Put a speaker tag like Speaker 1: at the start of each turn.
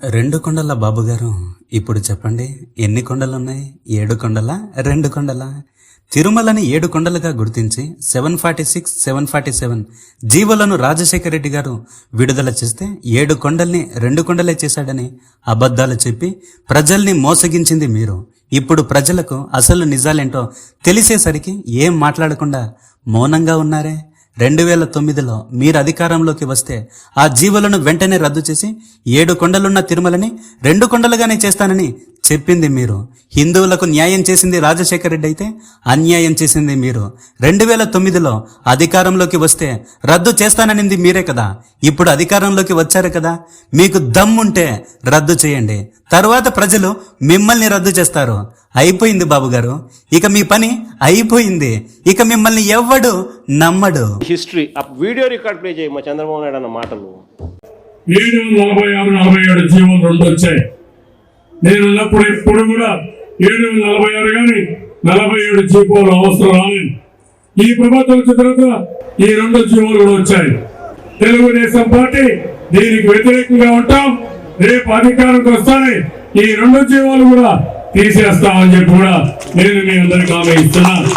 Speaker 1: రెండు కొండల బాబు గారు, ఇప్పుడు చెప్పండి, ఎన్ని కొండలున్నాయి? 7 కొండలా, 2 కొండలా? తిరుమలని 7 కొండలుగా గుర్తించి 746, 747 జీవోలను రాజశేఖర రెడ్డి గారు విడుదల చేస్తే 7 కొండల్ని 2 కొండలే చేశాడని అబద్ధాలు చెప్పి ప్రజల్ని మోసగించింది మీరు. ఇప్పుడు ప్రజలకు అసలు నిజాలేంటో తెలిసేసరికి ఏం మాట్లాడకుండా మౌనంగా ఉన్నారే. 2009లో మీరు అధికారంలోకి వస్తే ఆ జీవులను వెంటనే రద్దు చేసి 7 కొండలున్న తిరుమలని 2 కొండలుగానే చేస్తానని చెప్పింది మీరు. హిందువులకు న్యాయం చేసింది రాజశేఖర రెడ్డి అయితే అన్యాయం చేసింది మీరు. 2009లో అధికారంలోకి వస్తే రద్దు చేస్తాననింది మీరే కదా. ఇప్పుడు అధికారంలోకి వచ్చారు కదా, మీకు దమ్ముంటే రద్దు చేయండి, తరువాత ప్రజలు మిమ్మల్ని రద్దు చేస్తారు. అయిపోయింది బాబు గారు, ఇక మీ పని అయిపోయింది. ఇక మిమ్మల్ని ఎవ్వడు నమ్మడు.
Speaker 2: హిస్టరీ ఆ వీడియో రికార్డ్ ప్లే చేయమా చంద్రబాబు నాయుడు అన్న మాటలు.
Speaker 3: 746, 47 జీవోలు 2 వచ్చాయి. నేను ఉన్నప్పుడు ఎప్పుడు కూడా 746 కానీ 47 జీవోలు అవసరం రాలేదు. ఈ ప్రభుత్వం వచ్చిన తర్వాత ఈ 2 జీవోలు కూడా వచ్చాయి. తెలుగుదేశం పార్టీ దీనికి వ్యతిరేకంగా ఉంటాం. రేపు అధికారంకి వస్తానే ఈ 2 జీవోలు కూడా తీసేస్తామని చెప్పి కూడా నేను మీ అందరికీ హామీ ఇస్తున్నాను.